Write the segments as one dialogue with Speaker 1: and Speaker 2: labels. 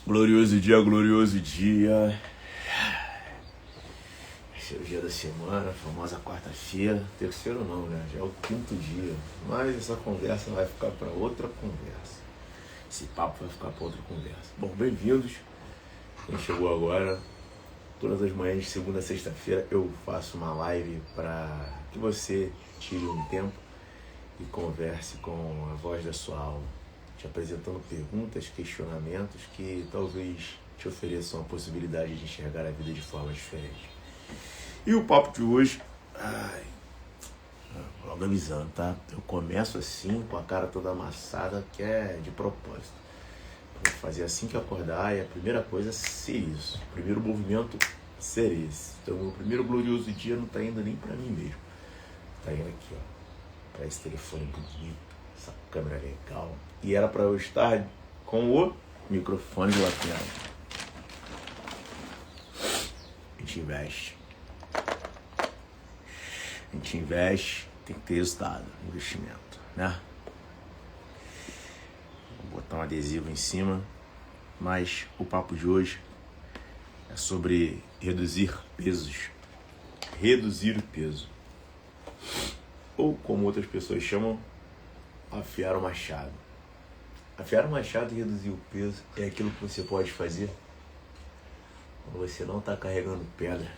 Speaker 1: Glorioso dia, glorioso dia. Esse é o dia da semana, a famosa quarta-feira. Terceiro não, né? Já é o quinto dia. Mas essa conversa vai ficar para outra conversa. Esse papo vai ficar para outra conversa. Bom, bem-vindos. Quem chegou agora, todas as manhãs de segunda a sexta-feira eu faço uma live para que você tire um tempo e converse com a voz da sua alma, te apresentando perguntas, questionamentos que talvez te ofereçam a possibilidade de enxergar a vida de forma diferente. E o papo de hoje, logo avisando, tá? Eu começo assim, com a cara toda amassada, que é de propósito. Vou fazer assim que acordar e a primeira coisa ser isso. O primeiro movimento ser esse. Então, o primeiro glorioso dia não tá indo nem pra mim mesmo. Tá indo aqui, ó. Para esse telefone bonito, essa câmera legal. E era para eu estar com o microfone de lapela. A gente investe, tem que ter resultado, investimento, né? Vou botar um adesivo em cima, mas o papo de hoje é sobre reduzir pesos. Reduzir o peso. Ou, como outras pessoas chamam, afiar o machado. Afiar o machado e reduzir o peso é aquilo que você pode fazer quando você não está carregando pedra,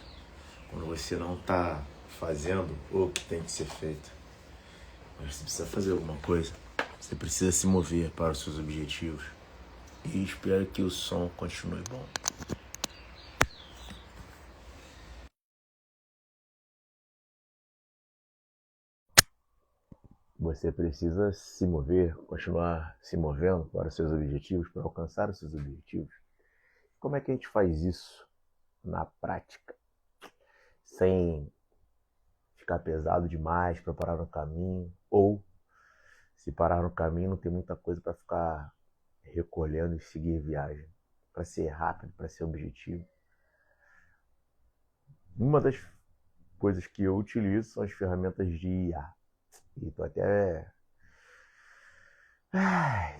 Speaker 1: quando você não está fazendo o que tem que ser feito. Mas você precisa fazer alguma coisa, você precisa se mover para os seus objetivos. E espero que o som continue bom. Você precisa se mover, continuar se movendo para os seus objetivos, para alcançar os seus objetivos. Como é que a gente faz isso na prática? Sem ficar pesado demais para parar no caminho, ou se parar no caminho não tem muita coisa para ficar recolhendo e seguir viagem. Para ser rápido, para ser objetivo. Uma das coisas que eu utilizo são as ferramentas de IA. E tô até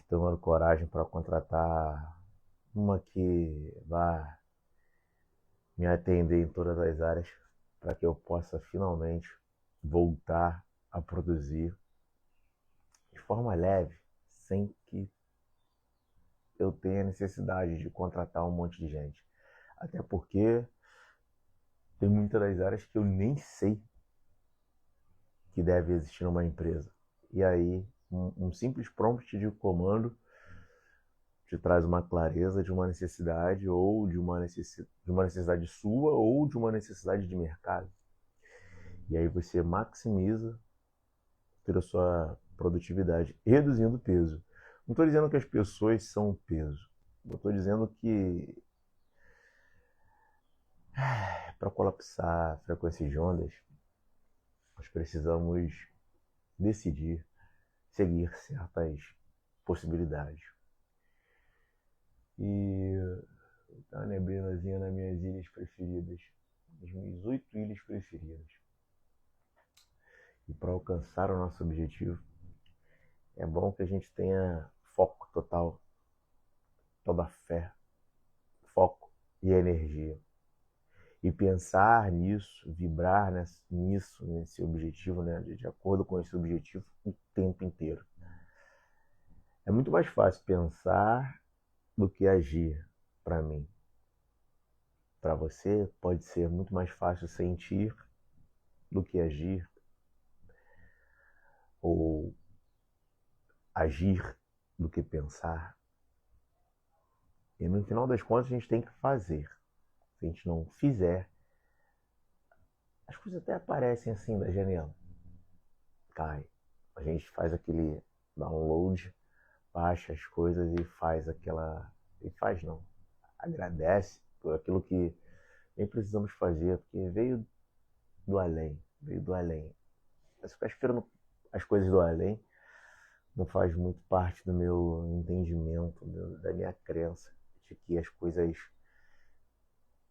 Speaker 1: tomando coragem para contratar uma que vá me atender em todas as áreas para que eu possa finalmente voltar a produzir de forma leve, sem que eu tenha necessidade de contratar um monte de gente. Até porque tem muitas das áreas que eu nem sei que deve existir numa empresa. E aí, um simples prompt de comando te traz uma clareza de uma necessidade, ou de uma necessidade sua, ou de uma necessidade de mercado. E aí você maximiza a sua produtividade, reduzindo o peso. Não estou dizendo que as pessoas são o peso. Eu estou dizendo que para colapsar a frequência de ondas, nós precisamos decidir seguir certas possibilidades. E tá uma neblinazinha nas minhas ilhas preferidas, nas minhas 8 ilhas preferidas. E para alcançar o nosso objetivo, é bom que a gente tenha foco total, toda a fé, foco e energia. E pensar nisso, vibrar nisso, nesse objetivo, né, de acordo com esse objetivo, o tempo inteiro. É muito mais fácil pensar do que agir, para mim. Para você, pode ser muito mais fácil sentir do que agir, ou agir do que pensar. E no final das contas, a gente tem que fazer. Se a gente não fizer, as coisas até aparecem assim da janela. Cai. A gente faz aquele download, baixa as coisas e faz aquela... E faz não. Agradece por aquilo que nem precisamos fazer, porque veio do além. Veio do além. Mas ficar esperando as coisas do além não faz muito parte do meu entendimento, da minha crença de que as coisas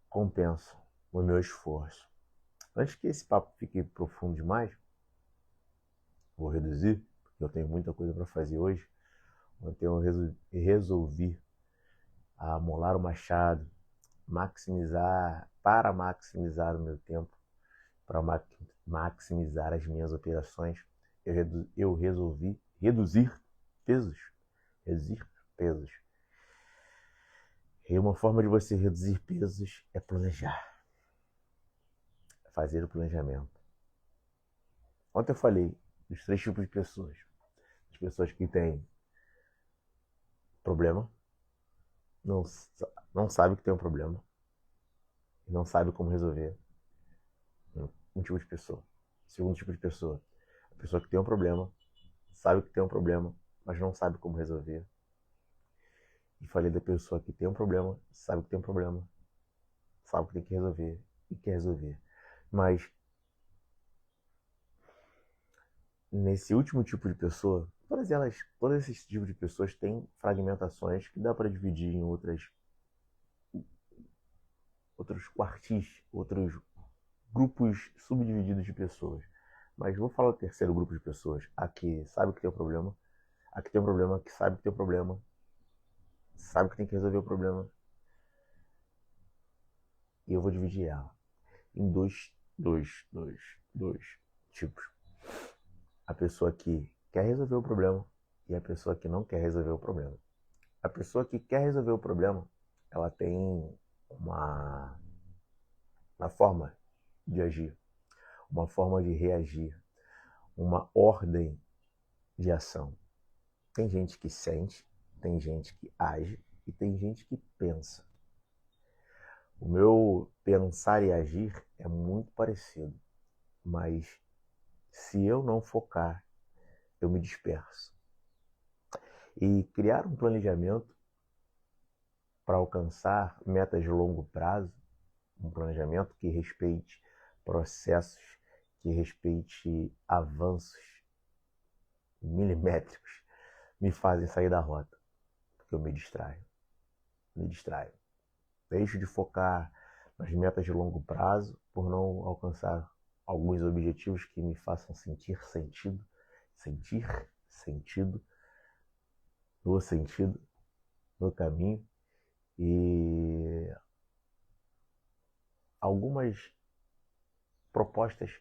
Speaker 1: compensam o meu esforço. Antes que esse papo fique profundo demais, vou reduzir, porque eu tenho muita coisa para fazer hoje. Ontem eu resolvi a amolar o machado, para maximizar o meu tempo, para maximizar as minhas operações, eu resolvi reduzir pesos. Reduzir pesos. E uma forma de você reduzir pesos é planejar, fazer o planejamento. Ontem eu falei dos 3 tipos de pessoas. As pessoas que têm problema, não, não sabem que tem um problema, e não sabem como resolver. Um tipo de pessoa. Segundo tipo de pessoa, a pessoa que tem um problema, sabe que tem um problema, mas não sabe como resolver. E falei da pessoa que tem um problema, sabe que tem um problema, sabe que tem que resolver e quer resolver. Mas nesse último tipo de pessoa, todos esses tipos de pessoas têm fragmentações que dá para dividir em outros quartis, outros grupos subdivididos de pessoas. Mas vou falar do terceiro grupo de pessoas. A que sabe que tem um problema, a que tem um problema, que sabe que tem um problema, sabe que tem que resolver o problema. E eu vou dividir ela em dois tipos. A pessoa que quer resolver o problema e a pessoa que não quer resolver o problema. A pessoa que quer resolver o problema, ela tem uma forma de agir, uma forma de reagir, uma ordem de ação. Tem gente que sente, tem gente que age e tem gente que pensa. O meu pensar e agir é muito parecido, mas se eu não focar, eu me disperso. E criar um planejamento para alcançar metas de longo prazo, um planejamento que respeite processos, que respeite avanços milimétricos, me fazem sair da rota, porque eu me distraio. Deixo de focar nas metas de longo prazo por não alcançar alguns objetivos que me façam sentir sentido no caminho, e algumas propostas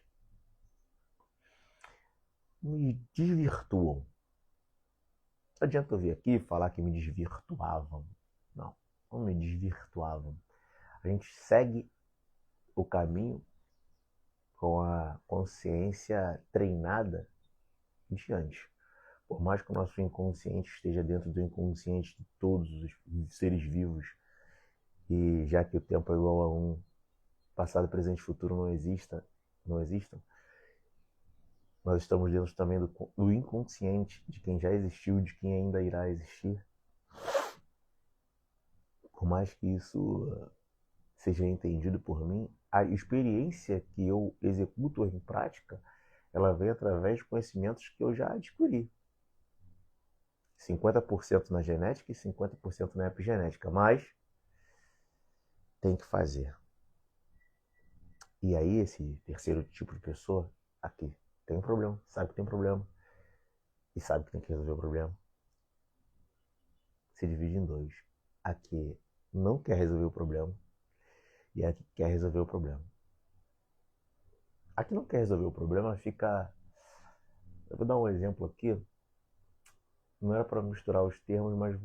Speaker 1: me desvirtuam. Não adianta eu vir aqui falar que me desvirtuavam. Não me desvirtuavam. A gente segue o caminho com a consciência treinada diante. Por mais que o nosso inconsciente esteja dentro do inconsciente de todos os seres vivos, e já que o tempo é igual a 1, passado, presente e futuro não existam, nós estamos dentro também do inconsciente de quem já existiu, de quem ainda irá existir. Por mais que isso seja entendido por mim, a experiência que eu executo em prática, ela vem através de conhecimentos que eu já adquiri. 50% na genética e 50% na epigenética, mas tem que fazer. E aí esse terceiro tipo de pessoa aqui tem um problema, sabe que tem um problema e sabe que tem que resolver o problema, se divide em 2. A que não quer resolver o problema e a que quer resolver o problema. A que não quer resolver o problema fica... Eu vou dar um exemplo aqui. Não era para misturar os termos, mas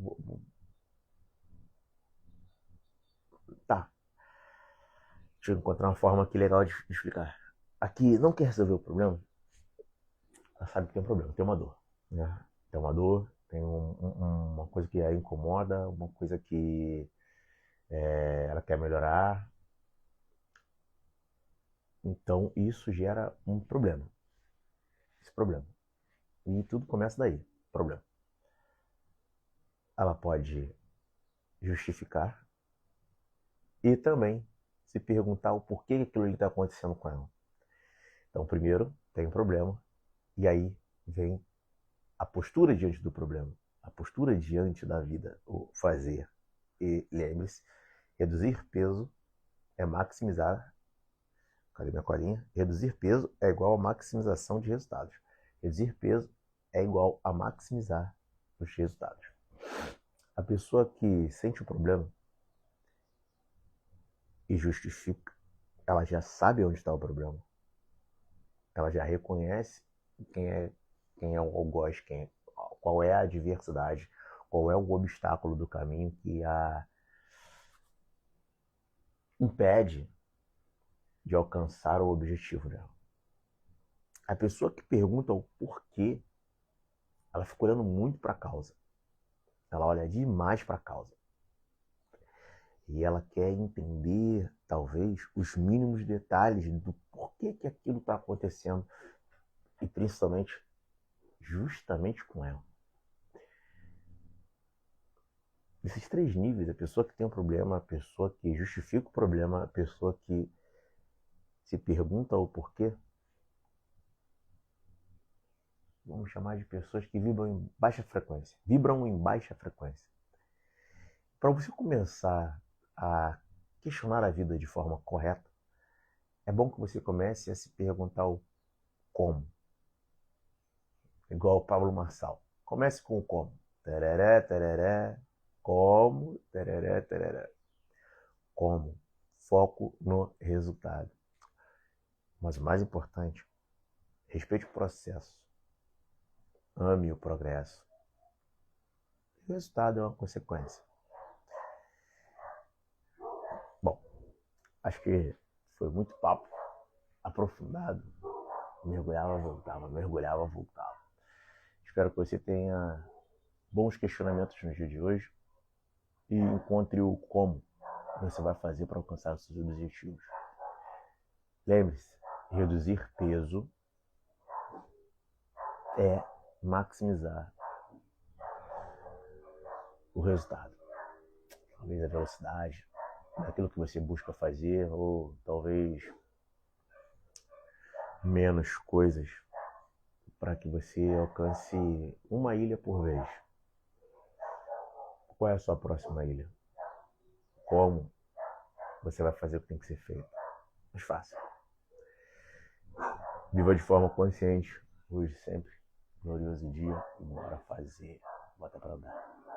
Speaker 1: tá. Deixa eu encontrar uma forma aqui legal de explicar. A que não quer resolver o problema, ela sabe que tem um problema, tem uma dor. Né? Tem uma dor, tem uma coisa que a incomoda, uma coisa que ela quer melhorar. Então isso gera um problema. Esse problema. E tudo começa daí, problema. Ela pode justificar e também se perguntar o porquê aquilo está acontecendo com ela. Então, primeiro, tem um problema, e aí vem a postura diante do problema, a postura diante da vida, o fazer. E lembre-se, reduzir peso é maximizar... Cadê minha colinha? Reduzir peso é igual a maximização de resultados. Reduzir peso é igual a maximizar os resultados. A pessoa que sente o problema e justifica, ela já sabe onde está o problema. Ela já reconhece quem é o algoz, qual é a adversidade, qual é o obstáculo do caminho que a impede de alcançar o objetivo dela. A pessoa que pergunta o porquê, ela fica olhando muito para a causa. Ela olha demais para a causa. E ela quer entender, talvez, os mínimos detalhes do porquê que aquilo está acontecendo. E principalmente, justamente com ela. Esses três níveis, a pessoa que tem um problema, a pessoa que justifica o problema, a pessoa que se pergunta o porquê, vamos chamar de pessoas que vibram em baixa frequência. Para você começar a questionar a vida de forma correta, é bom que você comece a se perguntar o como. Igual o Pablo Marçal. Comece com o como. Tereré, tereré, como, tereré, tereré. Como. Foco no resultado. Mas o mais importante, respeite o processo. Ame o progresso. O resultado é uma consequência. Bom, acho que foi muito papo aprofundado. Mergulhava, voltava, mergulhava, voltava. Espero que você tenha bons questionamentos no dia de hoje e encontre o como você vai fazer para alcançar os seus objetivos. Lembre-se, reduzir peso é maximizar o resultado. Talvez a velocidade daquilo que você busca fazer, ou talvez menos coisas para que você alcance uma ilha por vez. Qual é a sua próxima ilha? Como você vai fazer o que tem que ser feito? Mais fácil. Viva de forma consciente, hoje sempre. Glorioso dia e bora fazer. Bota pra andar.